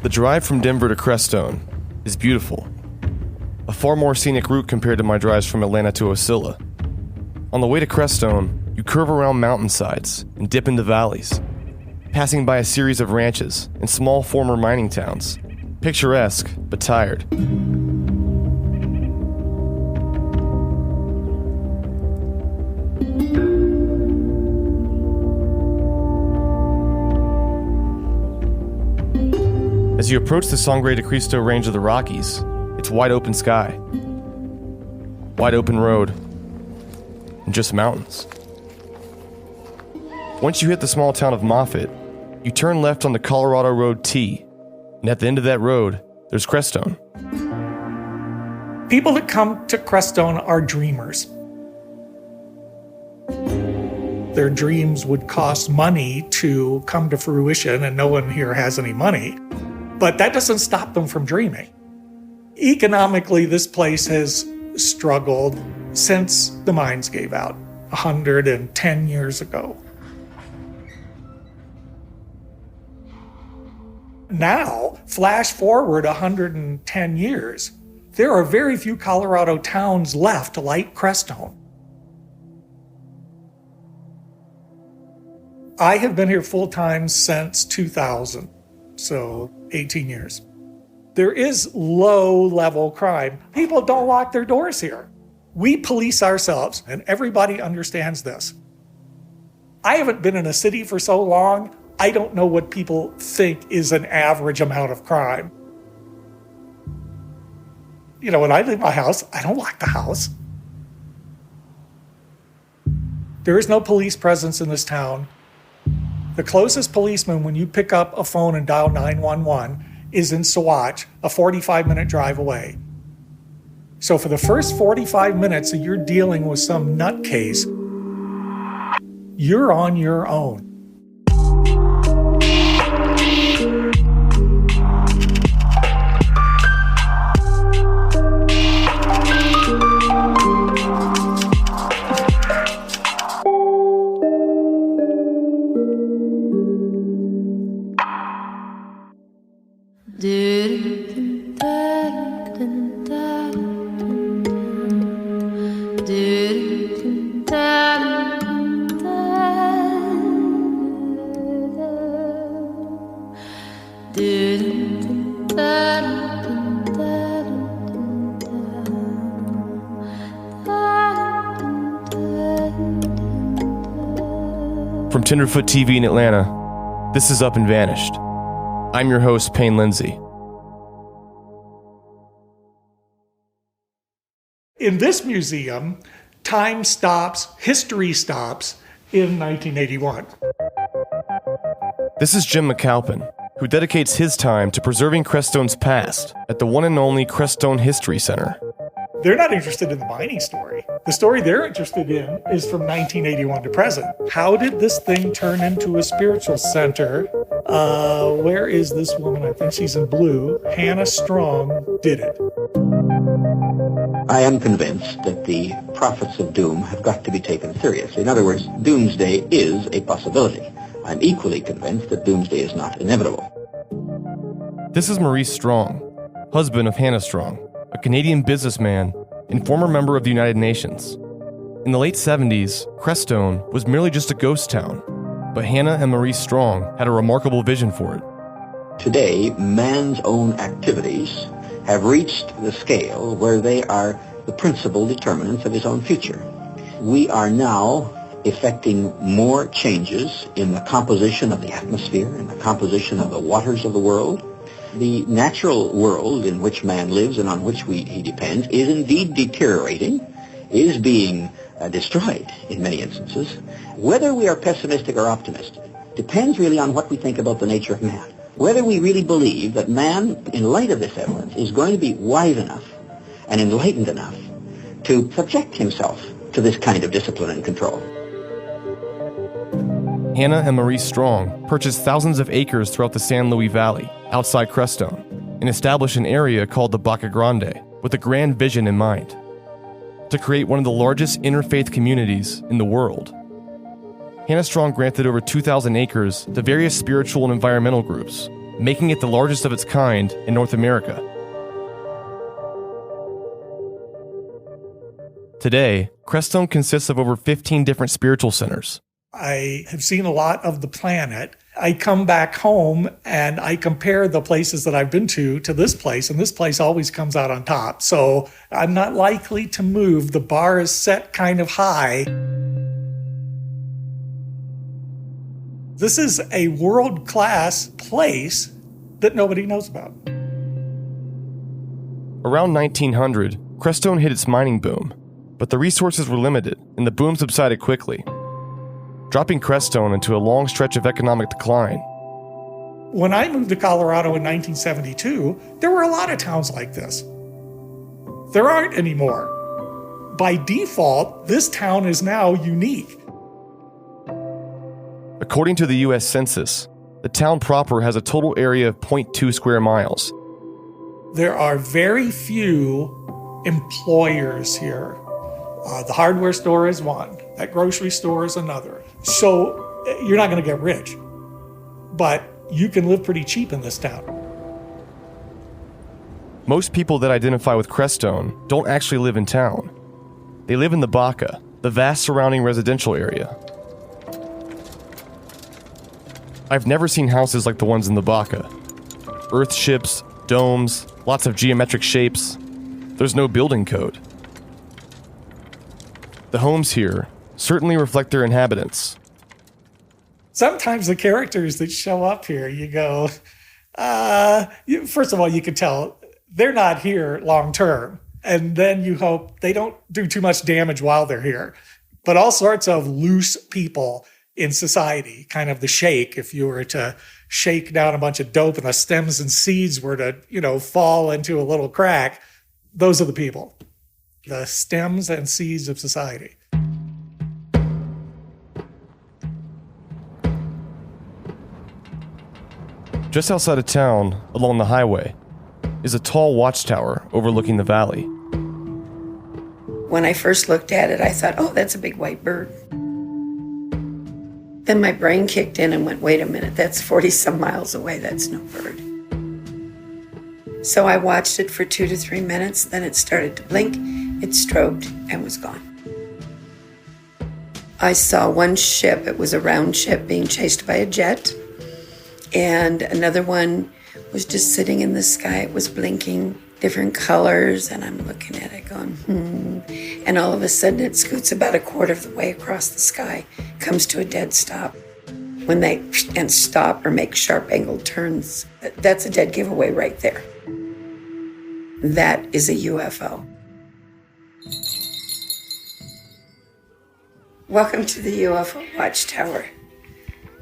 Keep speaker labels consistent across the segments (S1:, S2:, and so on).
S1: The drive from Denver to Crestone is beautiful. A far more scenic route compared to my drives from Atlanta to Ocilla. On the way to Crestone, you curve around mountainsides and dip into valleys, passing by a series of ranches and small former mining towns. Picturesque, but tired. As you approach the Sangre de Cristo range of the Rockies, it's wide open sky, wide open road, and just mountains. Once you hit the small town of Moffett, you turn left onto Colorado Road T, and at the end of that road, there's Crestone.
S2: People that come to Crestone are dreamers. Their dreams would cost money to come to fruition, and no one here has any money. But that doesn't stop them from dreaming. Economically, this place has struggled since the mines gave out 110 years ago. Now, flash forward 110 years, there are very few Colorado towns left like Crestone. I have been here full-time since 2000, so 18 years. There is low-level crime. People don't lock their doors here. We police ourselves, and everybody understands this. I haven't been in a city for so long, I don't know what people think is an average amount of crime. You know, when I leave my house, I don't lock the house. There is no police presence in this town. The closest policeman, when you pick up a phone and dial 911, is in Saguache, a 45-minute drive away. So for the first 45 minutes that you're dealing with some nutcase, you're on your own.
S1: From Tenderfoot TV in Atlanta, this is Up and Vanished. I'm your host, Payne Lindsay.
S2: In this museum, time stops, history stops in 1981.
S1: This is Jim McAlpin, who dedicates his time to preserving Crestone's past at the one and only Crestone History Center.
S2: They're not interested in the mining story. The story they're interested in is from 1981 to present. How did this thing turn into a spiritual center? Where is this woman? I think she's in blue. Hannah Strong did it.
S3: I am convinced that the prophets of doom have got to be taken seriously. In other words, doomsday is a possibility. I'm equally convinced that doomsday is not inevitable.
S1: This is Maurice Strong, husband of Hannah Strong, a Canadian businessman and former member of the United Nations. In the late 70s, Crestone was merely just a ghost town, but Hannah and Maurice Strong had a remarkable vision for it.
S3: Today, man's own activities have reached the scale where they are the principal determinants of his own future. We are now effecting more changes in the composition of the atmosphere and the composition of the waters of the world. The natural world in which man lives and on which he depends is indeed deteriorating, is being destroyed in many instances. Whether we are pessimistic or optimistic depends really on what we think about the nature of man. Whether we really believe that man, in light of this evidence, is going to be wise enough and enlightened enough to subject himself to this kind of discipline and control.
S1: Hannah and Maurice Strong purchased thousands of acres throughout the San Luis Valley, outside Crestone, and established an area called the Baca Grande with a grand vision in mind: to create one of the largest interfaith communities in the world. Hannah Strong granted over 2,000 acres to various spiritual and environmental groups, making it the largest of its kind in North America. Today, Crestone consists of over 15 different spiritual centers.
S2: I have seen a lot of the planet. I come back home and I compare the places that I've been to this place, and this place always comes out on top. So I'm not likely to move. The bar is set kind of high. This is a world-class place that nobody knows about.
S1: Around 1900, Crestone hit its mining boom, but the resources were limited and the boom subsided quickly, dropping Crestone into a long stretch of economic decline.
S2: When I moved to Colorado in 1972, there were a lot of towns like this. There aren't anymore. By default, this town is now unique.
S1: According to the U.S. Census, the town proper has a total area of 0.2 square miles.
S2: There are very few employers here. The hardware store is one. That grocery store is another. So you're not going to get rich, but you can live pretty cheap in this town.
S1: Most people that identify with Crestone don't actually live in town. They live in the Baca, the vast surrounding residential area. I've never seen houses like the ones in the Baca. Earth ships, domes, lots of geometric shapes. There's no building code. The homes here certainly reflect their inhabitants.
S2: Sometimes the characters that show up here, you go, first of all, you can tell they're not here long term. And then you hope they don't do too much damage while they're here. But all sorts of loose people in society, kind of the shake, if you were to shake down a bunch of dope and the stems and seeds were to, fall into a little crack, those are the people. The stems and seeds of society.
S1: Just outside of town, along the highway, is a tall watchtower overlooking the valley.
S4: When I first looked at it, I thought, oh, that's a big white bird. Then my brain kicked in and went, wait a minute, that's 40-some miles away, that's no bird. So I watched it for 2 to 3 minutes, then it started to blink, it strobed, and was gone. I saw one ship, it was a round ship being chased by a jet, and another one was just sitting in the sky. It was blinking different colors, and I'm looking at it going, And all of a sudden it scoots about a quarter of the way across the sky, comes to a dead stop. When they stop or make sharp angled turns, that's a dead giveaway right there. That is a UFO. Welcome to the UFO Watchtower.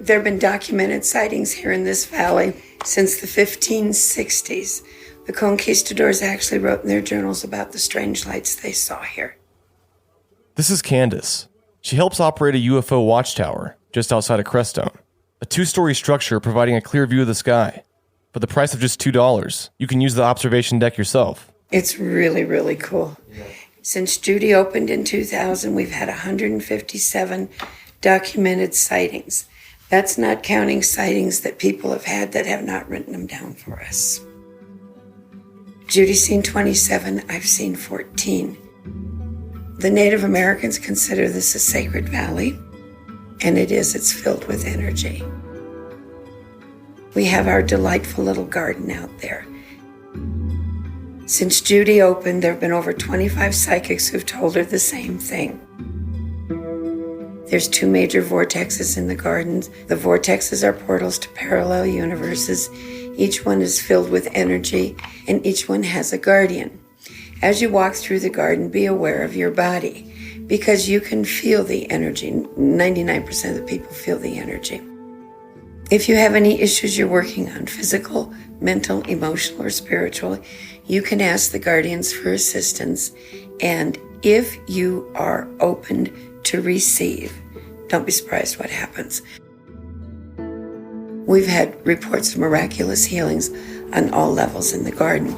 S4: There have been documented sightings here in this valley since the 1560s. The conquistadors actually wrote in their journals about the strange lights they saw here.
S1: This is Candace. She helps operate a UFO watchtower just outside of Crestone, a 2-story structure providing a clear view of the sky. For the price of just $2, you can use the observation deck yourself.
S4: It's really, really cool. Since Judy opened in 2000, we've had 157 documented sightings. That's not counting sightings that people have had that have not written them down for us. Judy's seen 27, I've seen 14. The Native Americans consider this a sacred valley, and it is. It's filled with energy. We have our delightful little garden out there. Since Judy opened, there have been over 25 psychics who've told her the same thing. There's 2 major vortexes in the gardens. The vortexes are portals to parallel universes. Each one is filled with energy, and each one has a guardian. As you walk through the garden, be aware of your body, because you can feel the energy. 99% of the people feel the energy. If you have any issues you're working on, physical, mental, emotional, or spiritual, you can ask the guardians for assistance. And if you are open to receive, don't be surprised what happens. We've had reports of miraculous healings on all levels in the garden.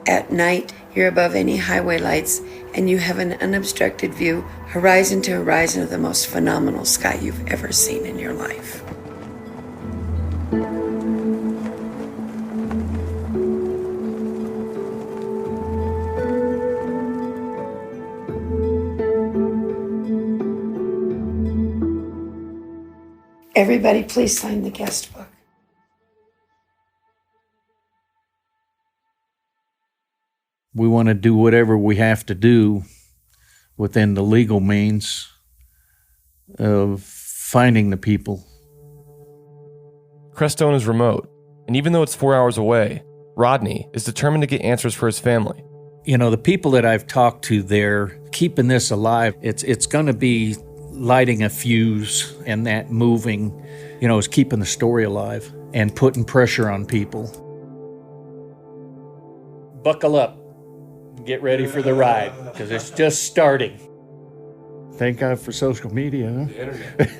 S4: At night, You're above any highway lights, and you have an unobstructed view, horizon to horizon, of the most phenomenal sky you've ever seen in your life. Everybody, please sign the guest book.
S5: We want to do whatever we have to do within the legal means of finding the people.
S1: Crestone is remote, and even though it's 4 hours away, Rodney is determined to get answers for his family.
S5: You know, the people that I've talked to there, keeping this alive, it's going to be lighting a fuse, and that moving, is keeping the story alive and putting pressure on people. Buckle up. Get ready for the ride, because it's just starting. Thank God for social media, huh?
S1: The internet.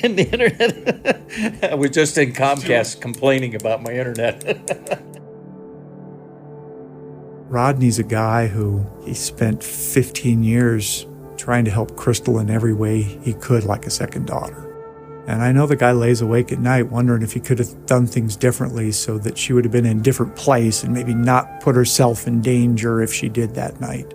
S5: And the internet. I was just in Comcast complaining about my internet.
S6: Rodney's a guy who he spent 15 years trying to help Crystal in every way he could, like a second daughter. And I know the guy lays awake at night wondering if he could have done things differently so that she would have been in a different place and maybe not put herself in danger if she did that night.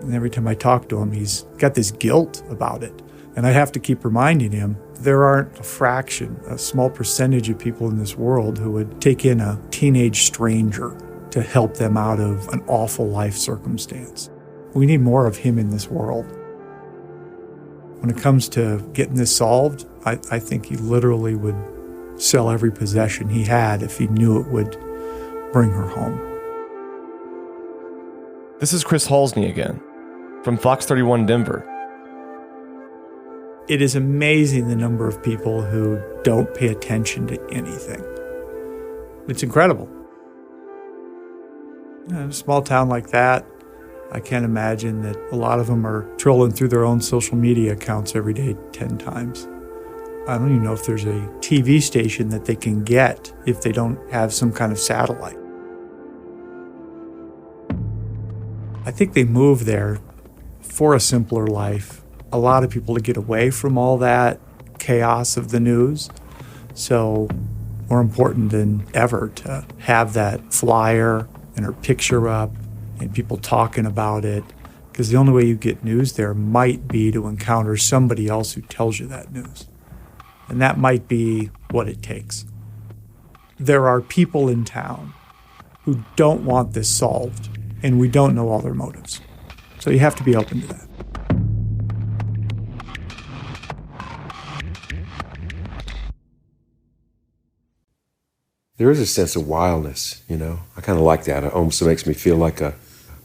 S6: And every time I talk to him, he's got this guilt about it. And I have to keep reminding him there aren't a fraction, a small percentage of people in this world who would take in a teenage stranger to help them out of an awful life circumstance. We need more of him in this world. When it comes to getting this solved, I think he literally would sell every possession he had if he knew it would bring her home.
S1: This is Chris Halsney again, from Fox 31 Denver.
S6: It is amazing the number of people who don't pay attention to anything. It's incredible. In a small town like that, I can't imagine that a lot of them are trolling through their own social media accounts every day 10 times. I don't even know if there's a TV station that they can get if they don't have some kind of satellite. I think they moved there for a simpler life. A lot of people to get away from all that chaos of the news. So more important than ever to have that flyer and her picture up and people talking about it, because the only way you get news there might be to encounter somebody else who tells you that news. And that might be what it takes. There are people in town who don't want this solved, and we don't know all their motives. So you have to be open to that.
S7: There is a sense of wildness, I kind of like that. It almost makes me feel like a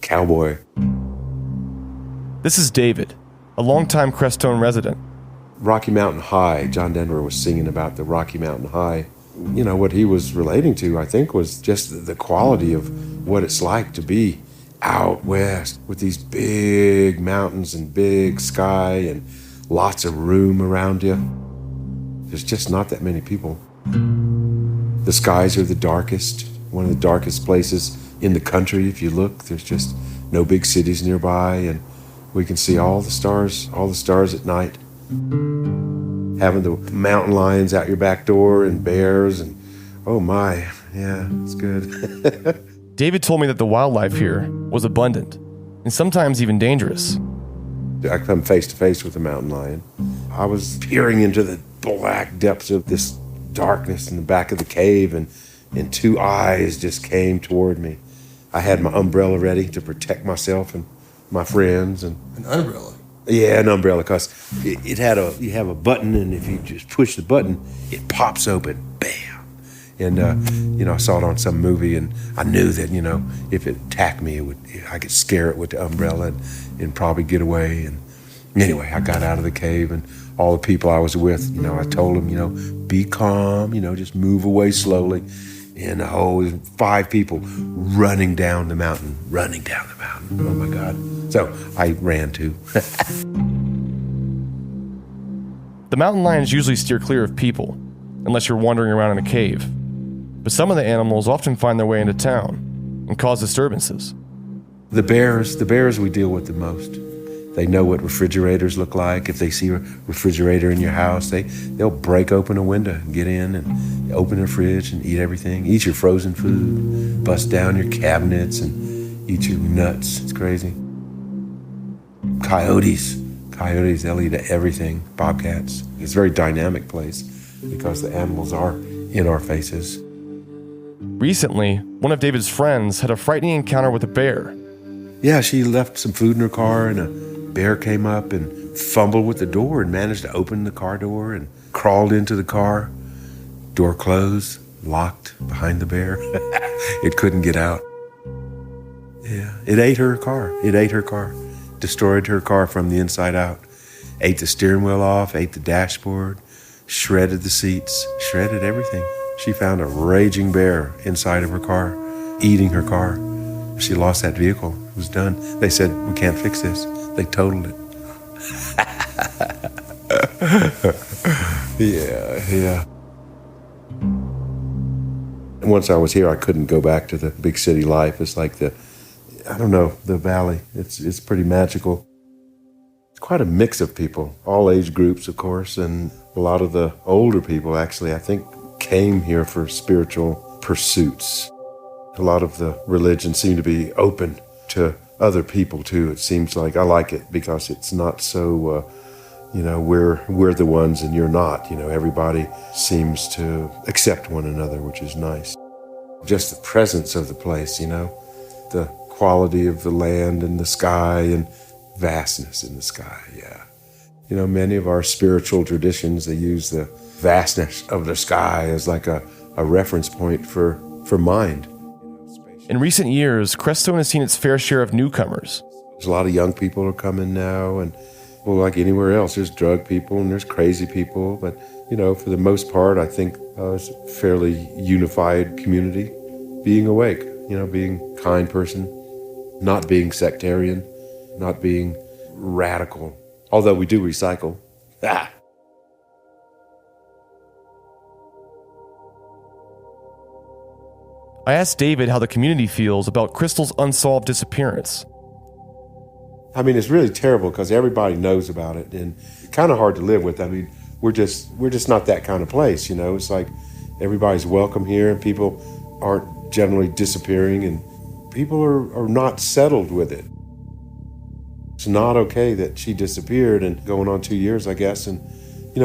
S7: cowboy.
S1: This is David, a longtime Crestone resident.
S7: Rocky Mountain High, John Denver was singing about the Rocky Mountain High. What he was relating to, I think, was just the quality of what it's like to be out west with these big mountains and big sky and lots of room around you. There's just not that many people. The skies are the darkest, one of the darkest places in the country. If you look, there's just no big cities nearby, and we can see all the stars at night. Having the mountain lions out your back door and bears, and oh my, yeah, it's good.
S1: David told me that the wildlife here was abundant and sometimes even dangerous.
S7: I come face to face with a mountain lion. I was peering into the black depths of this darkness in the back of the cave, and two eyes just came toward me. I had my umbrella ready to protect myself and my friends. And
S8: an umbrella?
S7: Yeah, an umbrella, because you have a button, and if you just push the button, it pops open, bam. And, I saw it on some movie, and I knew that, if it attacked me, I could scare it with the umbrella and probably get away. And anyway, I got out of the cave, and all the people I was with, I told them, be calm, just move away slowly. And 5 people running down the mountain. Oh my God. So I ran too.
S1: The mountain lions usually steer clear of people, unless you're wandering around in a cave. but some of the animals often find their way into town and cause disturbances.
S7: The bears we deal with the most. They know what refrigerators look like. If they see a refrigerator in your house, they'll break open a window and get in and open a fridge and eat everything. Eat your frozen food, bust down your cabinets and eat your nuts. It's crazy. Coyotes, they'll eat everything. Bobcats. It's a very dynamic place because the animals are in our faces.
S1: Recently, one of David's friends had a frightening encounter with a bear.
S7: Yeah, she left some food in her car and a bear came up and fumbled with the door and managed to open the car door and crawled into the car. Door closed, locked behind the bear. It couldn't get out. Yeah, it ate her car. Destroyed her car from the inside out. Ate the steering wheel off, ate the dashboard, shredded the seats, shredded everything. She found a raging bear inside of her car, eating her car. She lost that vehicle. It was done. They said, we can't fix this. They totaled it. Yeah. And once I was here, I couldn't go back to the big city life. It's like the valley. It's pretty magical. It's quite a mix of people, all age groups, of course, and a lot of the older people, actually, I think, came here for spiritual pursuits. A lot of the religions seem to be open to other people, too. It seems like I like it because it's not so, we're the ones and you're not. Everybody seems to accept one another, which is nice. Just the presence of the place, the quality of the land and the sky and vastness in the sky, yeah. Many of our spiritual traditions, they use the vastness of the sky as like a reference point for mind.
S1: In recent years, Crestone has seen its fair share of newcomers.
S7: There's a lot of young people are coming now, and well, like anywhere else, there's drug people and there's crazy people, but for the most part, I think it's a fairly unified community. Being awake, being a kind person, not being sectarian, not being radical, although we do recycle.
S1: I asked David how the community feels about Crystal's unsolved disappearance.
S7: I mean, it's really terrible because everybody knows about it and kind of hard to live with. I mean, we're just not that kind of place, It's like everybody's welcome here and people aren't generally disappearing and people are not settled with it. It's not okay that she disappeared and going on 2 years, I guess. And,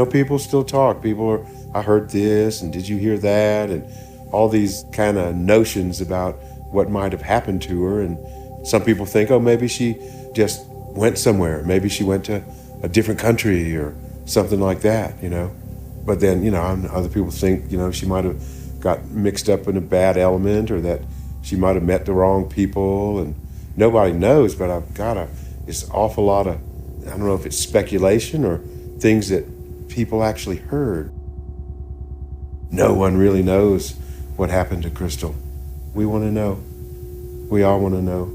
S7: people still talk. People are, I heard this and did you hear that? And all these kind of notions about what might have happened to her. And some people think, oh, maybe she just went somewhere. Maybe she went to a different country or something like that, But then, other people think, she might have got mixed up in a bad element or that she might have met the wrong people. And nobody knows, but it's an awful lot of, I don't know if it's speculation or things that people actually heard. No one really knows what happened to Crystal. We want to know. We all want to know.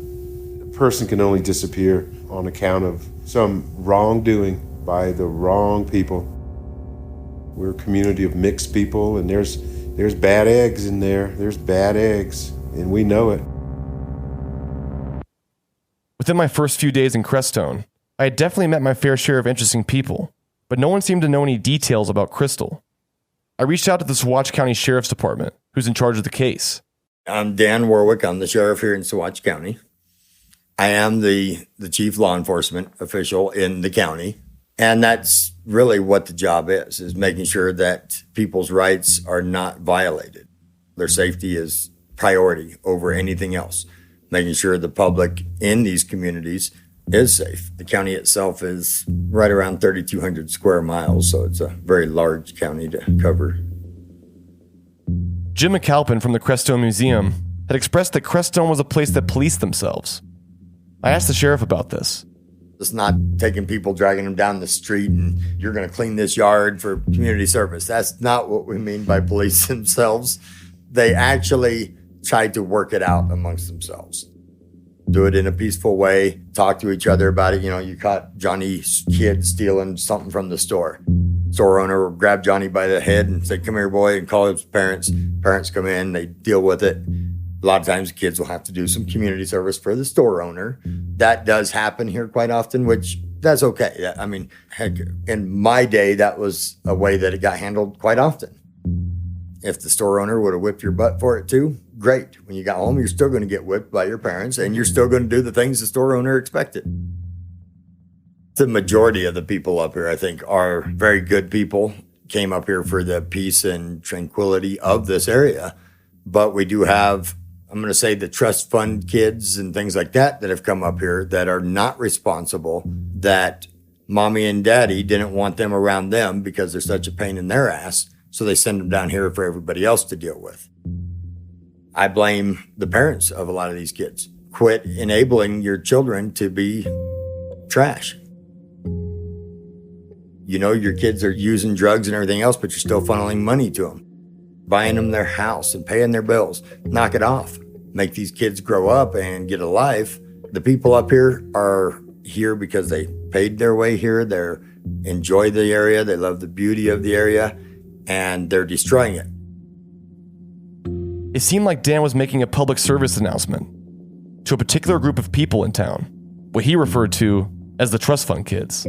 S7: A person can only disappear on account of some wrongdoing by the wrong people. We're a community of mixed people, and there's bad eggs in there. There's bad eggs, and we know it.
S1: Within my first few days in Crestone, I had definitely met my fair share of interesting people, but no one seemed to know any details about Crystal. I reached out to the Saguache County Sheriff's Department, who's in charge of the case.
S8: I'm Dan Warwick. I'm the sheriff here in Saguache County. I am the chief law enforcement official in the county. And that's really what the job is making sure that people's rights are not violated. Their safety is priority over anything else. Making sure the public in these communities is safe. The county itself is right around 3,200 square miles, so it's a very large county to cover.
S1: Jim McAlpin from the Crestone Museum had expressed that Crestone was a place that policed themselves. I asked the sheriff about this.
S8: It's not taking people, dragging them down the street, and you're going to clean this yard for community service. That's not what we mean by police themselves. They actually tried to work it out amongst themselves. Do it in a peaceful way, talk to each other about it. You caught Johnny's kid stealing something from the store. store owner will grab Johnny by the head and say, "Come here, boy," and call his parents. Parents come in, they deal with it. A lot of times the kids will have to do some community service for the store owner. That does happen here quite often, which that's okay. I mean, heck, in my day, that was a way that it got handled quite often. If the store owner would have whipped your butt for it too, great. When you got home, you're still going to get whipped by your parents, and you're still going to do the things the store owner expected. The majority of the people up here, I think, are very good people, came up here for the peace and tranquility of this area. But we do have, I'm going to say, the trust fund kids and things like that have come up here that are not responsible, that mommy and daddy didn't want them around them because they're such a pain in their ass. So they send them down here for everybody else to deal with. I blame the parents of a lot of these kids. Quit enabling your children to be trash. You know your kids are using drugs and everything else, but you're still funneling money to them, buying them their house and paying their bills. Knock it off. Make these kids grow up and get a life. The people up here are here because they paid their way here. They enjoy the area. They love the beauty of the area, and they're destroying it.
S1: It seemed like Dan was making a public service announcement to a particular group of people in town, what he referred to as the trust fund kids.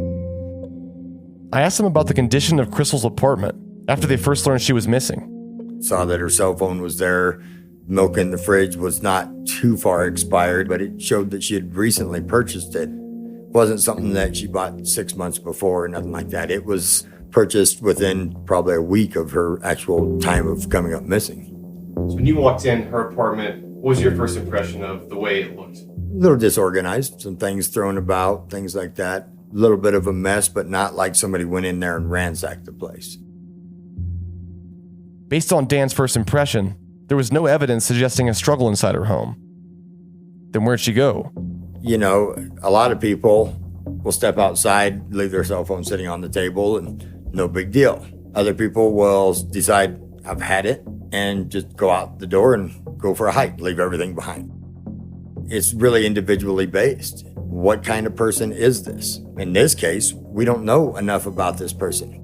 S1: I asked him about the condition of Crystal's apartment after they first learned she was missing.
S8: Saw that her cell phone was there. Milk in the fridge was not too far expired, but it showed that she had recently purchased it. It wasn't something that she bought 6 months before or nothing like that. It was purchased within probably a week of her actual time of coming up missing.
S1: So when you walked in her apartment, what was your first impression of the way it looked?
S8: A little disorganized, some things thrown about, things like that. A little bit of a mess, but not like somebody went in there and ransacked the place.
S1: Based on Dan's first impression, there was no evidence suggesting a struggle inside her home. Then where'd she go?
S8: You know, a lot of people will step outside, leave their cell phone sitting on the table, and no big deal. Other people will decide, I've had it, and just go out the door and go for a hike, leave everything behind. It's really individually based. What kind of person is this? In this case, we don't know enough about this person.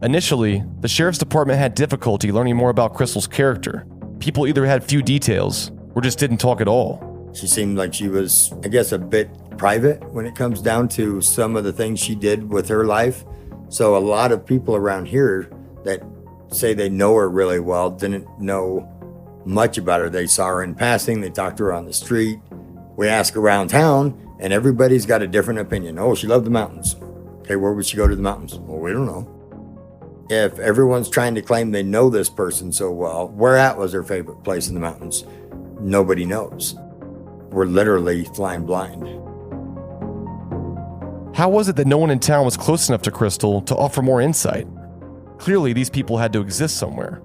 S1: Initially, the sheriff's department had difficulty learning more about Crystal's character. People either had few details or just didn't talk at all.
S8: She seemed like she was, I guess, a bit private when it comes down to some of the things she did with her life. So a lot of people around here that say they know her really well didn't know much about her. They saw her in passing, they talked to her on the street. We ask around town, and everybody's got a different opinion. Oh, she loved the mountains. Okay, where would she go to the mountains? Well, we don't know. If everyone's trying to claim they know this person so well, where at was her favorite place in the mountains? Nobody knows. We're literally flying blind.
S1: How was it that no one in town was close enough to Crystal to offer more insight? Clearly, these people had to exist somewhere.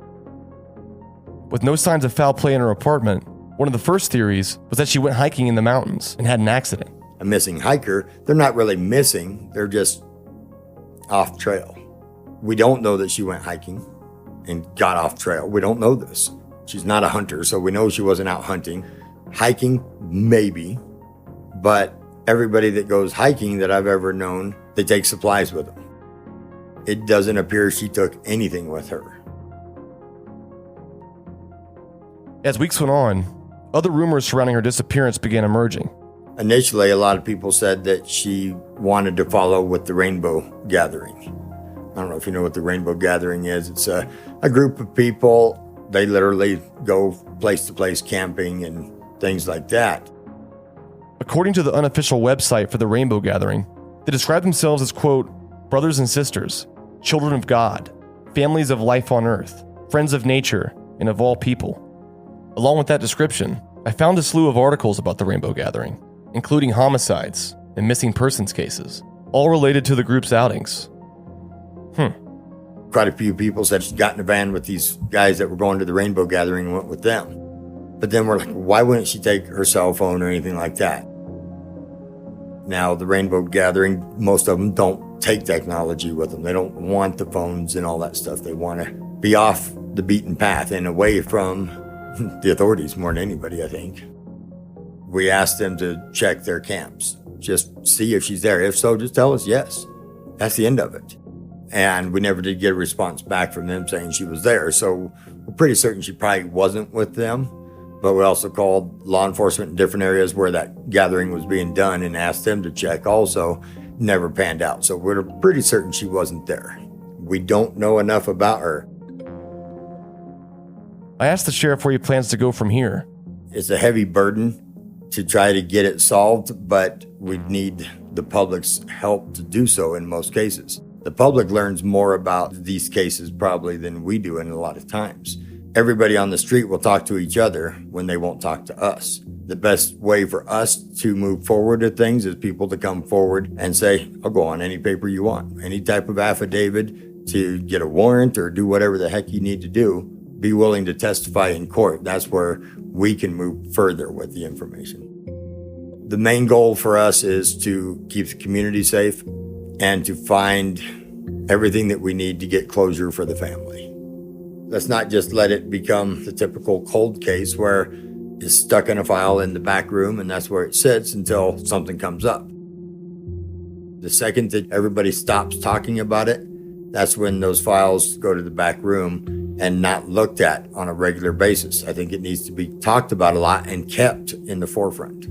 S1: With no signs of foul play in her apartment, one of the first theories was that she went hiking in the mountains and had an accident.
S8: A missing hiker, they're not really missing, they're just off trail. We don't know that she went hiking and got off trail. We don't know this. She's not a hunter, so we know she wasn't out hunting. Hiking, maybe, but everybody that goes hiking that I've ever known, they take supplies with them. It doesn't appear she took anything with her.
S1: As weeks went on, other rumors surrounding her disappearance began emerging.
S8: Initially, a lot of people said that she wanted to follow with the Rainbow Gathering. I don't know if you know what the Rainbow Gathering is. It's a group of people. They literally go place to place camping and things like that.
S1: According to the unofficial website for the Rainbow Gathering, they describe themselves as, quote, brothers and sisters, children of God, families of life on earth, friends of nature, and of all people. Along with that description, I found a slew of articles about the Rainbow Gathering, including homicides and missing persons cases, all related to the group's outings.
S8: Quite a few people said she got in a van with these guys that were going to the Rainbow Gathering and went with them. But then we're like, why wouldn't she take her cell phone or anything like that? Now, the Rainbow Gathering, most of them don't take technology with them. They don't want the phones and all that stuff. They want to be off the beaten path and away from the authorities more than anybody, I think. We asked them to check their camps, just see if she's there. If so, just tell us yes. That's the end of it. and we never did get a response back from them saying she was there. So we're pretty certain she probably wasn't with them. But we also called law enforcement in different areas where that gathering was being done and asked them to check also. Never panned out. So we're pretty certain she wasn't there. We don't know enough about her.
S1: I asked the sheriff where he plans to go from here.
S8: It's a heavy burden to try to get it solved, but we need the public's help to do so in most cases. The public learns more about these cases probably than we do in a lot of times. Everybody on the street will talk to each other when they won't talk to us. The best way for us to move forward with things is people to come forward and say, I'll go on any paper you want, any type of affidavit to get a warrant or do whatever the heck you need to do. Be willing to testify in court. That's where we can move further with the information. The main goal for us is to keep the community safe and to find everything that we need to get closure for the family. Let's not just let it become the typical cold case where it's stuck in a file in the back room and that's where it sits until something comes up. The second that everybody stops talking about it, that's when those files go to the back room and not looked at on a regular basis. I think it needs to be talked about a lot and kept in the forefront.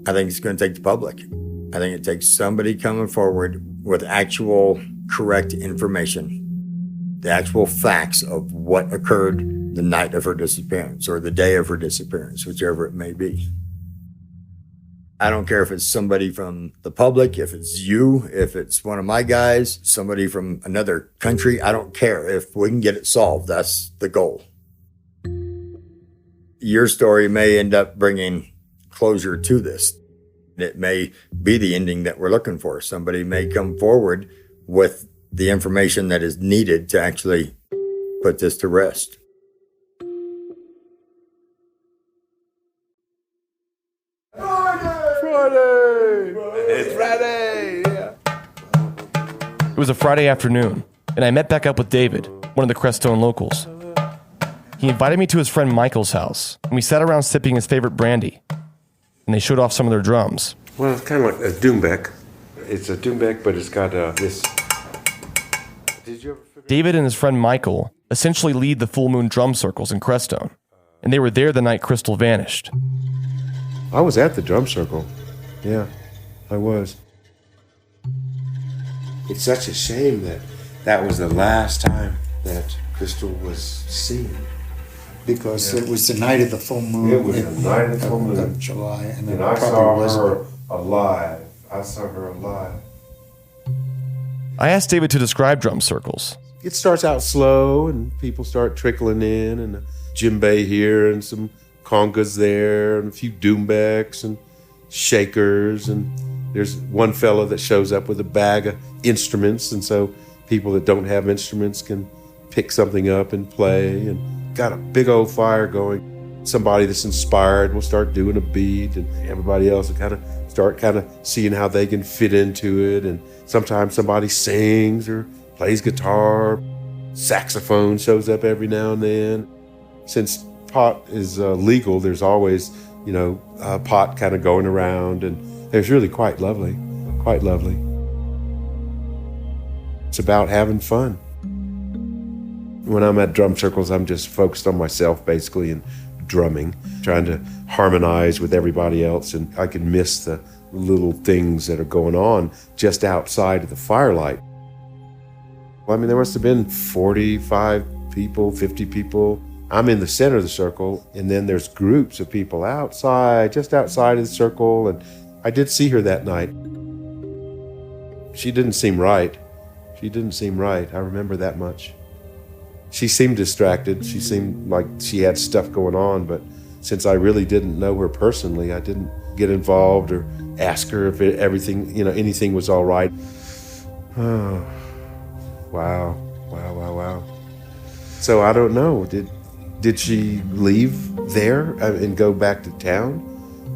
S8: I think it's going to take the public. I think it takes somebody coming forward with actual correct information, the actual facts of what occurred the night of her disappearance or the day of her disappearance, whichever it may be. I don't care if it's somebody from the public, if it's you, if it's one of my guys, somebody from another country. I don't care. If we can get it solved, that's the goal. Your story may end up bringing closure to this. It may be the ending that we're looking for. Somebody may come forward with the information that is needed to actually put this to rest.
S7: It's Friday! Yeah.
S1: It was a Friday afternoon, and I met back up with David, one of the Crestone locals. He invited me to his friend Michael's house, and we sat around sipping his favorite brandy, and they showed off some of their drums.
S7: Well, it's kind of like a Doombeck. It's a Doombeck, but it's got this... Did you ever figure...
S1: David and his friend Michael essentially lead the full moon drum circles in Crestone, and they were there the night Crystal vanished.
S7: I was at the drum circle. Yeah, I was. It's such a shame that that was the last time that Crystal was seen.
S9: Because it was the night of the full moon.
S7: It was the night of the full moon.
S9: Of July.
S7: And I saw her alive. I saw her alive.
S1: I asked David to describe drum circles.
S7: It starts out slow and people start trickling in and a djembe here and some congas there and a few doombecks and shakers, and there's one fella that shows up with a bag of instruments, and so people that don't have instruments can pick something up and play, and got a big old fire going. Somebody that's inspired will start doing a beat, and everybody else will start seeing how they can fit into it, and sometimes somebody sings or plays guitar. Saxophone shows up every now and then. Since pot is legal, there's always, a pot kind of going around, and it's really quite lovely, quite lovely. It's about having fun. When I'm at drum circles, I'm just focused on myself, basically, and drumming, trying to harmonize with everybody else, and I can miss the little things that are going on just outside of the firelight. Well, there must have been 45 people, 50 people. I'm in the center of the circle, and then there's groups of people outside, just outside of the circle, and I did see her that night. She didn't seem right. She didn't seem right. I remember that much. She seemed distracted. She seemed like she had stuff going on, but since I really didn't know her personally, I didn't get involved or ask her if everything, anything was all right. Oh, wow. So I don't know. Did she leave there and go back to town?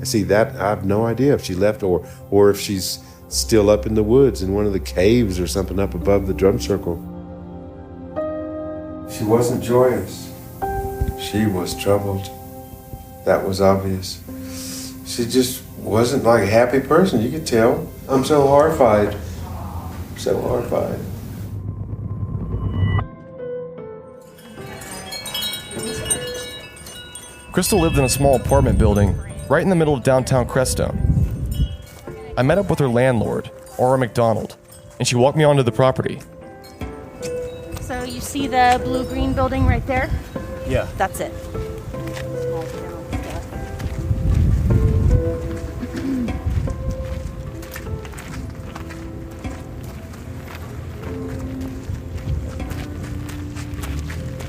S7: See, that I have no idea if she left or if she's still up in the woods in one of the caves or something up above the drum circle. She wasn't joyous. She was troubled. That was obvious. She just wasn't like a happy person, you could tell. I'm so horrified. So horrified.
S1: Crystal lived in a small apartment building right in the middle of downtown Crestone. I met up with her landlord, Aura McDonald, and she walked me onto the property.
S10: So you see the blue-green building right there?
S1: Yeah.
S10: That's it.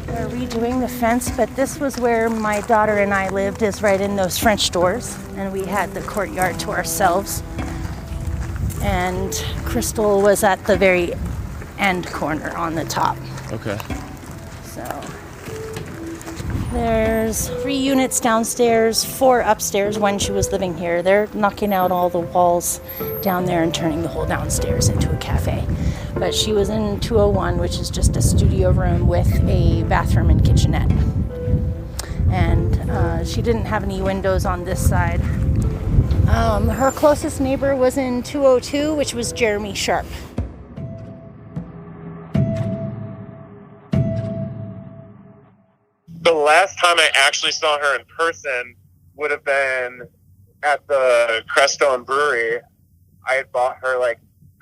S10: They're redoing the fence, but this was where my daughter and I lived, is right in those French doors, and we had the courtyard to ourselves. And Crystal was at the very end corner on the top.
S1: Okay.
S10: So there's 3 units downstairs, 4 upstairs when she was living here. They're knocking out all the walls down there and turning the whole downstairs into a cafe. But she was in 201, which is just a studio room with a bathroom and kitchenette. And she didn't have any windows on this side. Her closest neighbor was in 202, which was Jeremy Sharp.
S11: The last time I actually saw her in person would have been at the Crestone brewery. I had bought her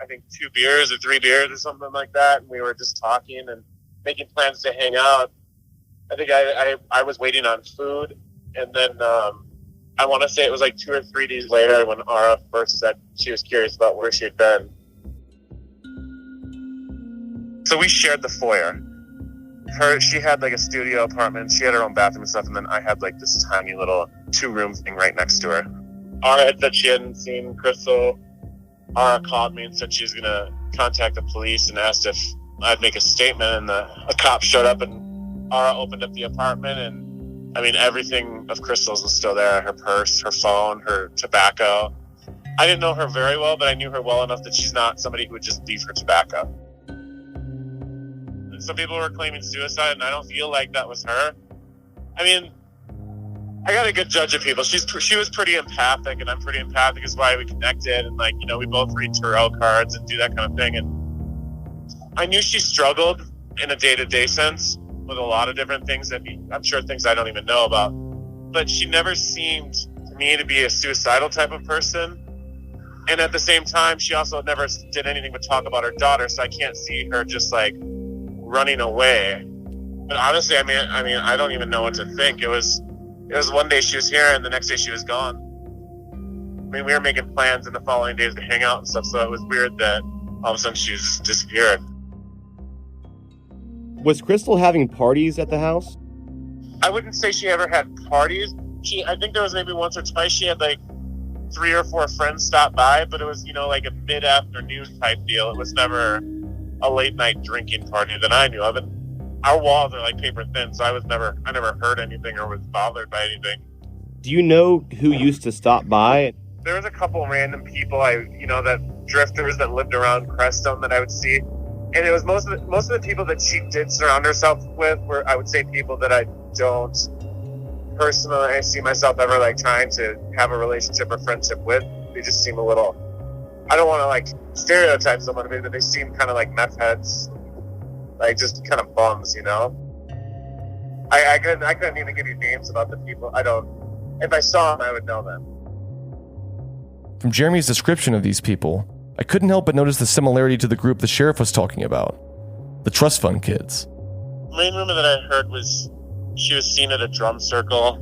S11: I think 2 beers or 3 beers or something like that, and we were just talking and making plans to hang out. I think I was waiting on food, and then I want to say it was 2 or 3 days later when Aura first said she was curious about where she had been. So we shared the foyer. She had a studio apartment. She had her own bathroom and stuff, and then I had this tiny little 2-room thing right next to her. Aura had said she hadn't seen Crystal. Aura called me and said she was going to contact the police and asked if I'd make a statement, and a cop showed up, and Aura opened up the apartment, and everything of Crystal's was still there. Her purse, her phone, her tobacco. I didn't know her very well, but I knew her well enough that she's not somebody who would just leave her tobacco. Some people were claiming suicide, and I don't feel like that was her. I got a good judge of people. She was pretty empathic, and I'm pretty empathic, is why we connected. And we both read tarot cards and do that kind of thing. And I knew she struggled in a day-to-day sense with a lot of different things that I'm sure things I don't even know about. But she never seemed to me to be a suicidal type of person. And at the same time, she also never did anything but talk about her daughter. So I can't see her just running away. But honestly, I don't even know what to think. It was one day she was here, and the next day she was gone. We were making plans in the following days to hang out and stuff, so it was weird that all of a sudden she just disappeared.
S12: Was Crystal having parties at the house?
S11: I wouldn't say she ever had parties. I think there was maybe once or twice she had 3 or 4 friends stop by, but it was, a mid-afternoon type deal. It was never a late night drinking party that I knew of. And our walls are paper thin, so I never heard anything or was bothered by anything.
S12: Do you know who used to stop by?
S11: There was a couple random people that drifters that lived around Crestone that I would see. And it was most of the people that she did surround herself with were, I would say, people that I don't personally see myself ever trying to have a relationship or friendship with. They just seem a little, I don't want to stereotype someone, but they seem kind of like meth heads, just kind of bums, I couldn't even give you names about the people. If I saw them, I would know them.
S1: From Jeremy's description of these people, I couldn't help but notice the similarity to the group the sheriff was talking about, the trust fund kids.
S11: The main rumor that I heard was she was seen at a drum circle.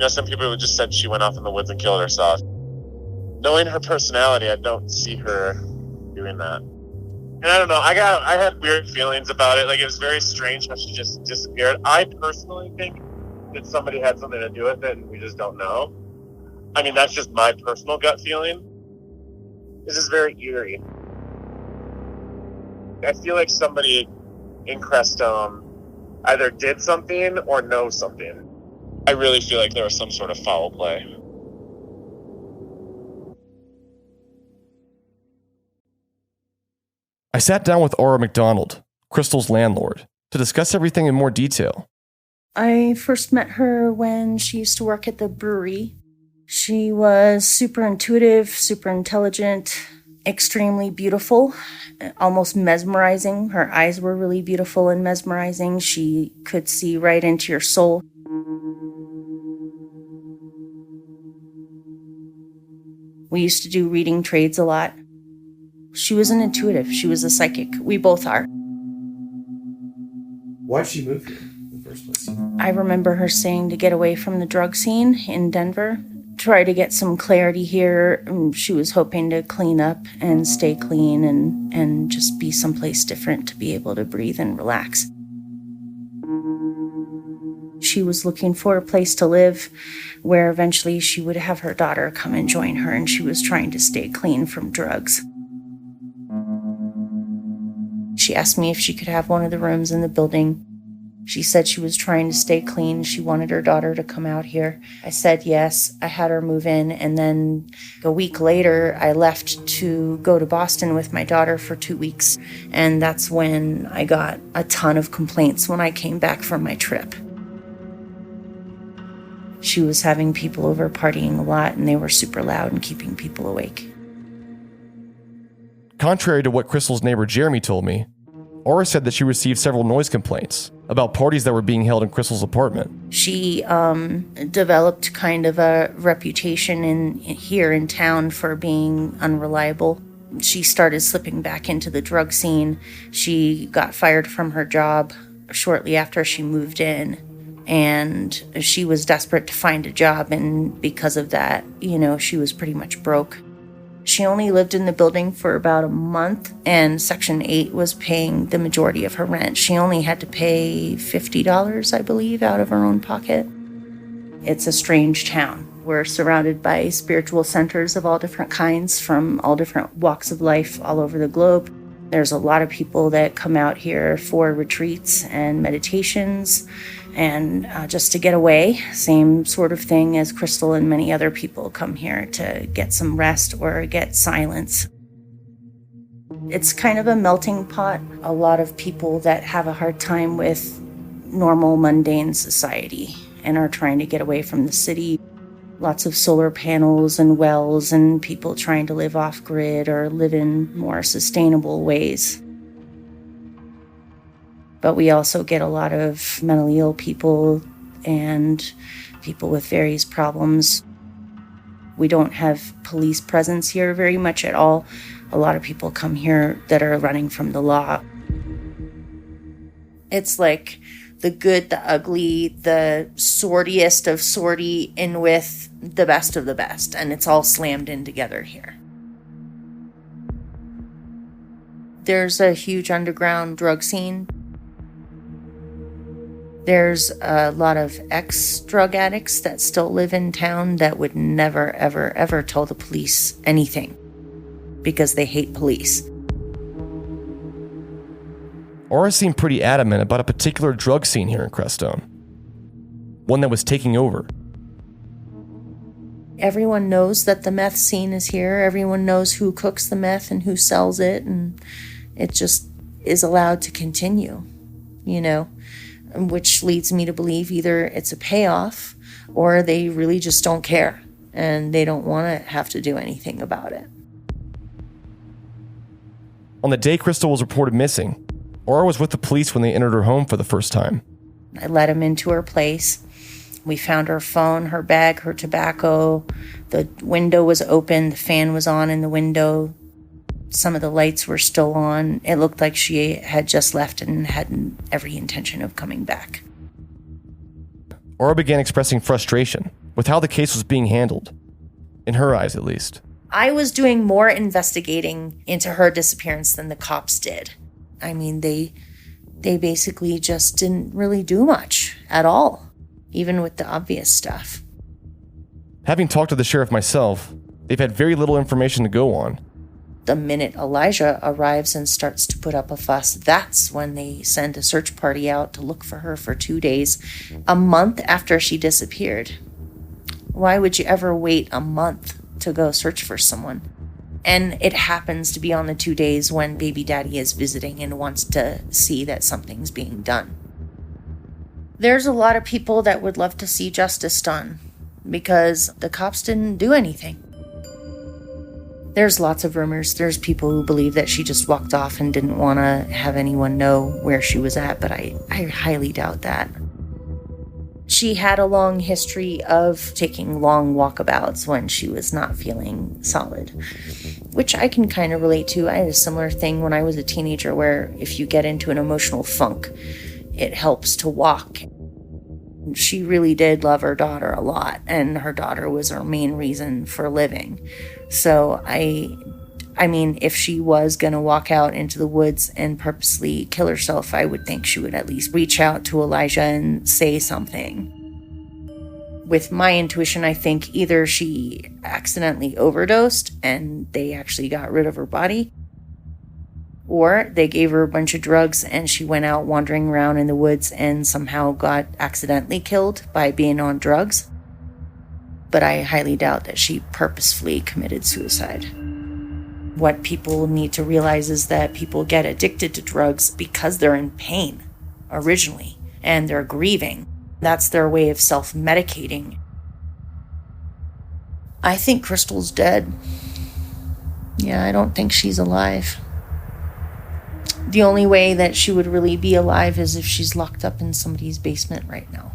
S11: Some people just said she went off in the woods and killed herself. Knowing her personality, I don't see her doing that. And I don't know, I had weird feelings about it. It was very strange how she just disappeared. I personally think that somebody had something to do with it and we just don't know. That's just my personal gut feeling. This is very eerie. I feel like somebody in Crestone either did something or knows something. I really feel like there was some sort of foul play.
S1: I sat down with Aura McDonald, Crystal's landlord, to discuss everything in more detail.
S10: I first met her when she used to work at the brewery. She was super intuitive, super intelligent, extremely beautiful, almost mesmerizing. Her eyes were really beautiful and mesmerizing. She could see right into your soul. We used to do reading trades a lot. She was an intuitive. She was a psychic. We both are.
S1: Why'd she move here in the first place?
S10: I remember her saying to get away from the drug scene in Denver, try to get some clarity here. She was hoping to clean up and stay clean and just be someplace different to be able to breathe and relax. She was looking for a place to live where eventually she would have her daughter come and join her, and she was trying to stay clean from drugs. She asked me if she could have one of the rooms in the building. She said she was trying to stay clean. She wanted her daughter to come out here. I said yes. I had her move in, and then a week later, I left to go to Boston with my daughter for 2 weeks, and that's when I got a ton of complaints when I came back from my trip. She was having people over partying a lot, and they were super loud and keeping people awake.
S1: Contrary to what Crystal's neighbor Jeremy told me, Aura said that she received several noise complaints about parties that were being held in Crystal's apartment.
S10: She developed kind of a reputation here in town for being unreliable. She started slipping back into the drug scene. She got fired from her job shortly after she moved in. And she was desperate to find a job, and because of that, she was pretty much broke. She only lived in the building for about a month, and Section 8 was paying the majority of her rent. She only had to pay $50, I believe, out of her own pocket. It's a strange town. We're surrounded by spiritual centers of all different kinds from all different walks of life all over the globe. There's a lot of people that come out here for retreats and meditations and just to get away. Same sort of thing as Crystal and many other people come here to get some rest or get silence. It's kind of a melting pot. A lot of people that have a hard time with normal, mundane society and are trying to get away from the city. Lots of solar panels and wells and people trying to live off-grid or live in more sustainable ways. But we also get a lot of mentally ill people and people with various problems. We don't have police presence here very much at all. A lot of people come here that are running from the law. It's like the good, the ugly, the sortiest of sorty in with the best of the best, and it's all slammed in together here. There's a huge underground drug scene. There's a lot of ex-drug addicts that still live in town that would never, ever, ever tell the police anything because they hate police.
S1: Aura seemed pretty adamant about a particular drug scene here in Crestone. One that was taking over.
S10: Everyone knows that the meth scene is here. Everyone knows who cooks the meth and who sells it, and it just is allowed to continue, which leads me to believe either it's a payoff or they really just don't care and they don't want to have to do anything about it.
S1: On the day Crystal was reported missing, Aura was with the police when they entered her home for the first time.
S10: I let him into her place. We found her phone, her bag, her tobacco. The window was open. The fan was on in the window. Some of the lights were still on. It looked like she had just left and had every intention of coming back.
S1: Aura began expressing frustration with how the case was being handled. In her eyes, at least.
S10: I was doing more investigating into her disappearance than the cops did. I mean, they basically just didn't really do much at all, even with the obvious stuff.
S1: Having talked to the sheriff myself, they've had very little information to go on.
S10: The minute Elijah arrives and starts to put up a fuss, that's when they send a search party out to look for her for 2 days, a month after she disappeared. Why would you ever wait a month to go search for someone? And it happens to be on the 2 days when baby daddy is visiting and wants to see that something's being done. There's a lot of people that would love to see justice done because the cops didn't do anything. There's lots of rumors. There's people who believe that she just walked off and didn't want to have anyone know where she was at, but I highly doubt that. She had a long history of taking long walkabouts when she was not feeling solid, which I can kind of relate to. I had a similar thing when I was a teenager where if you get into an emotional funk, it helps to walk. She really did love her daughter a lot, and her daughter was her main reason for living. So I mean, if she was going to walk out into the woods and purposely kill herself, I would think she would at least reach out to Elijah and say something. With my intuition, I think either she accidentally overdosed and they actually got rid of her body, or they gave her a bunch of drugs and she went out wandering around in the woods and somehow got accidentally killed by being on drugs. But I highly doubt that she purposefully committed suicide. What people need to realize is that people get addicted to drugs because they're in pain originally and they're grieving. That's their way of self-medicating. I think Crystal's dead. Yeah, I don't think she's alive. The only way that she would really be alive is if she's locked up in somebody's basement right now.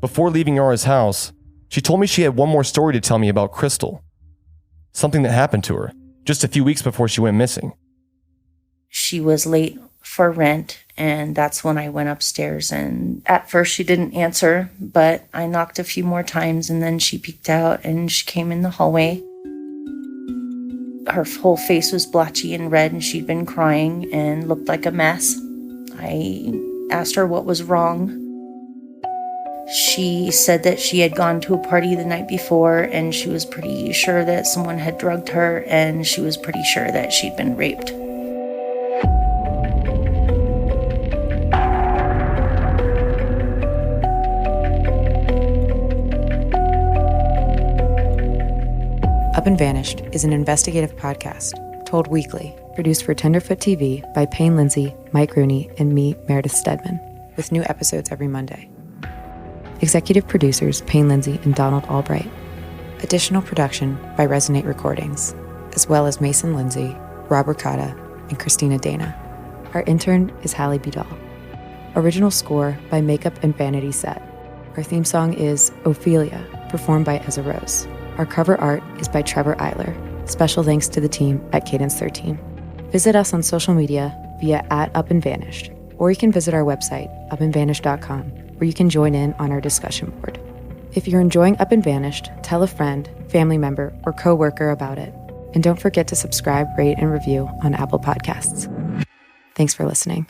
S1: Before leaving Yara's house, she told me she had one more story to tell me about Crystal. Something that happened to her just a few weeks before she went missing.
S10: She was late for rent, and that's when I went upstairs. And at first she didn't answer, but I knocked a few more times, and then she peeked out and she came in the hallway. Her whole face was blotchy and red, and she'd been crying and looked like a mess. I asked her what was wrong. She said that she had gone to a party the night before and she was pretty sure that someone had drugged her, and she was pretty sure that she'd been raped.
S13: Up and Vanished is an investigative podcast told weekly, produced for Tenderfoot TV by Payne Lindsay, Mike Rooney, and me, Meredith Stedman, with new episodes every Monday. Executive producers Payne Lindsay and Donald Albright. Additional production by Resonate Recordings, as well as Mason Lindsay, Rob Ricotta, and Christina Dana. Our intern is Hallie Bidal. Original score by Makeup and Vanity Set. Our theme song is Ophelia, performed by Ezra Rose. Our cover art is by Trevor Eiler. Special thanks to the team at Cadence 13. Visit us on social media via @UpAndVanished, or you can visit our website, upandvanished.com, where you can join in on our discussion board. If you're enjoying Up and Vanished, tell a friend, family member, or coworker about it. And don't forget to subscribe, rate, and review on Apple Podcasts. Thanks for listening.